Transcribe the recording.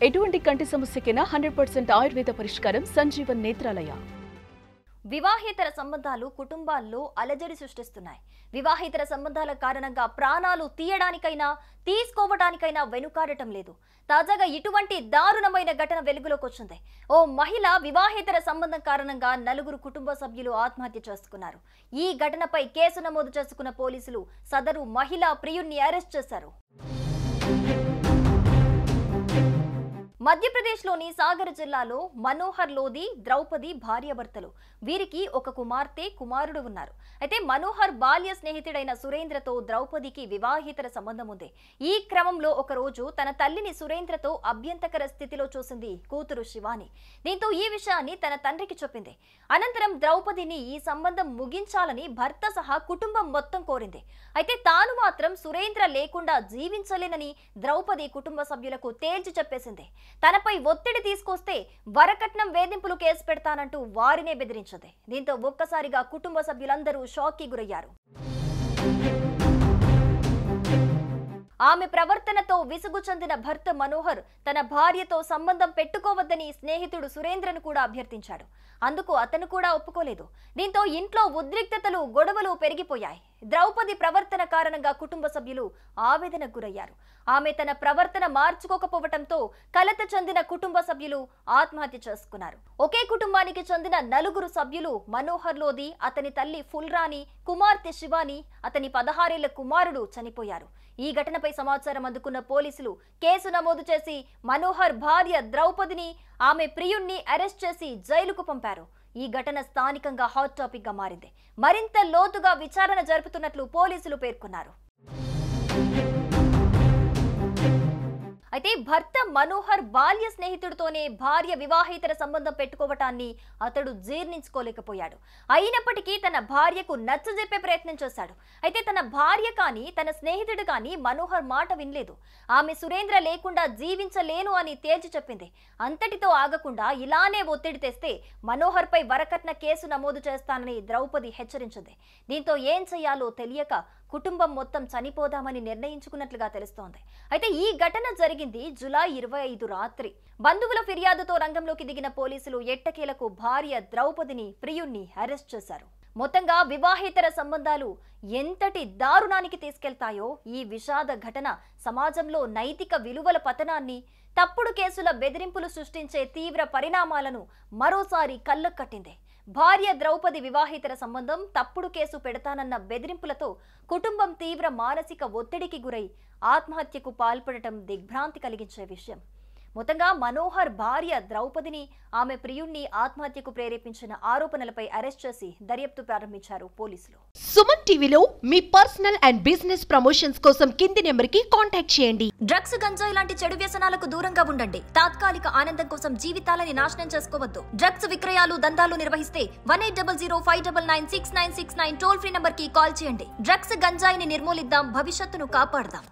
ఎటువంటి కంటి సమస్యకైనా 100% ఆయుర్వేద పరిష్కారం సంజీవన్ నేత్రాలయ. వివాహేతర సంబంధాలు కుటుంబాల్లో అలజడి సృష్టిస్తున్నాయి. వివాహేతర సంబంధాల కారణంగా ప్రాణాలు తీయడానికైనా తీసుకోవడానికైనా వెనుకాడటం లేదు. తాజాగా ఇటువంటి దారుణమైన ఘటన వెలుగులోకి వచ్చింది. ఓ మహిళ వివాహేతర సంబంధం కారణంగా 4 కుటుంబ సభ్యులు ఆత్మహత్య చేసుకున్నారు. ఈ ఘటనపై కేసు నమోదు చేసుకున్న పోలీసులు సదరు మహిళా ప్రియుణ్ణి అరెస్ట్ చేశారు. మధ్యప్రదేశ్లోని సాగర్ జిల్లాలో మనోహర్ లోధి, ద్రౌపది భార్యాభర్తలు. వీరికి ఒక కుమార్తె, కుమారుడు ఉన్నారు. అయితే మనోహర్ బాల్య స్నేహితుడైన సురేంద్రతో ద్రౌపదికి వివాహేతర సంబంధం ఉంది. ఈ క్రమంలో ఒకరోజు తన తల్లిని సురేంద్రతో అభ్యంతకర స్థితిలో చూసింది కూతురు శివాని. దీంతో ఈ విషయాన్ని తన తండ్రికి చెప్పింది. అనంతరం ద్రౌపదిని ఈ సంబంధం ముగించాలని భర్త సహా కుటుంబం మొత్తం కోరింది. అయితే తాను మాత్రం సురేంద్ర లేకుండా జీవించలేనని ద్రౌపది కుటుంబ సభ్యులకు తేల్చి చెప్పేసింది. తనపై ఒత్తిడి తీసుకొస్తే వరకట్నం వేధింపులు కేసు పెడతానంటూ వారినే బెదిరించింది. దీంతో ఒక్కసారిగా కుటుంబ సభ్యులందరూ షాక్కి గురయ్యారు. ఆమె ప్రవర్తనతో విసుగు చెందిన భర్త మనోహర్ తన భార్యతో సంబంధం పెట్టుకోవద్దని స్నేహితుడు సురేంద్రను కూడా అభ్యర్థించాడు. అందుకు అతను కూడా ఒప్పుకోలేదు. దీంతో ఇంట్లో ఉద్రిక్తతలు, గొడవలు పెరిగిపోయాయి. ద్రౌపది ప్రవర్తన కారణంగా కుటుంబ సభ్యులు ఆవేదనకు గురయ్యారు. ఆమె తన ప్రవర్తన మార్చుకోకపోవటంతో కలత చెందిన కుటుంబ సభ్యులు ఆత్మహత్య చేసుకున్నారు. ఒకే కుటుంబానికి చెందిన 4 సభ్యులు మనోహర్ లోధి, అతని తల్లి ఫుల్రాణి, కుమార్తె శివాని, అతని 16 ఏళ్ల కుమారుడు చనిపోయారు. ఈ ఘటనపై సమాచారం అందుకున్న పోలీసులు కేసు నమోదు చేసి మనోహర్ భార్య ద్రౌపదిని, ఆమె ప్రియుణ్ణి అరెస్ట్ చేసి జైలుకు పంపారు. ఈ ఘటన స్థానికంగా హాట్ టాపిక్ గా మారింది. మరింత లోతుగా విచారణ జరుపుతున్నట్లు పోలీసులు పేర్కొన్నారు. అయితే భర్త మనోహర్ బాల్య స్నేహితుడితోనే భార్య వివాహేతర సంబంధం పెట్టుకోవటాన్ని అతడు జీర్ణించుకోలేకపోయాడు. అయినప్పటికీ తన భార్యకు నచ్చజెప్పే ప్రయత్నం చేశాడు. అయితే తన భార్య కానీ తన స్నేహితుడు కానీ మనోహర్ మాట వినలేదు. ఆమె సురేంద్ర లేకుండా జీవించలేను అని తేల్చి చెప్పింది. అంతటితో ఆగకుండా ఇలానే ఒత్తిడి తెస్తే మనోహర్ పై వరకట్న కేసు నమోదు చేస్తానని ద్రౌపది హెచ్చరించింది. దీంతో ఏం చేయాలో తెలియక కుటుంబం మొత్తం చనిపోదామని నిర్ణయించుకున్నట్లుగా తెలుస్తోంది. అయితే ఈ ఘటన జరిగింది జూలై 25 రాత్రి. బంధువుల ఫిర్యాదుతో రంగంలోకి దిగిన పోలీసులు ఎట్టకేలకు భార్య ద్రౌపదిని, ప్రియుణ్ణి అరెస్ట్ చేశారు. మొత్తంగా వివాహేతర సంబంధాలు ఎంతటి దారుణానికి తీసుకెళ్తాయో ఈ విషాద ఘటన సమాజంలో నైతిక విలువల పతనాన్ని, తప్పుడు కేసుల బెదిరింపులు సృష్టించే తీవ్ర పరిణామాలను మరోసారి కళ్ళకు కట్టింది. భార్య ద్రౌపది వివాహేతర సంబంధం, తప్పుడు కేసు పెడతానన్న బెదిరింపులతో కుటుంబం తీవ్ర మానసిక ఒత్తిడికి గురై ఆత్మహత్యకు పాల్పడటం దిగ్భ్రాంతి కలిగించే విషయం. మొత్తంగా మనోహర్ భార్య ద్రౌపదిని, ఆమె ప్రియుణ్ణి ఆత్మహత్యకు ప్రేరేపించిన ఆరోపణలపై అరెస్ట్ చేసి దర్యాప్తు ప్రారంభించారు పోలీసులు. సుమన్ టీవీలో మీ పర్సనల్ అండ్ బిజినెస్ ప్రమోషన్స్ కోసం కింది నెంబర్కి కాంటాక్ట్ చేయండి. డ్రగ్స్, గంజాయి లాంటి చెడు వ్యసనాలకు దూరంగా ఉండండి. తాత్కాలిక ఆనందం కోసం జీవితాలని నాశనం చేసుకోవద్దు. డ్రగ్స్ విక్రయాలు, దందాలు నిర్వహిస్తే 180059969969 టోల్ ఫ్రీ నంబర్ కి కాల్ చేయండి. డ్రగ్స్, గంజాయిని నిర్మూలిద్దాం, భవిష్యత్తును కాపాడదాం.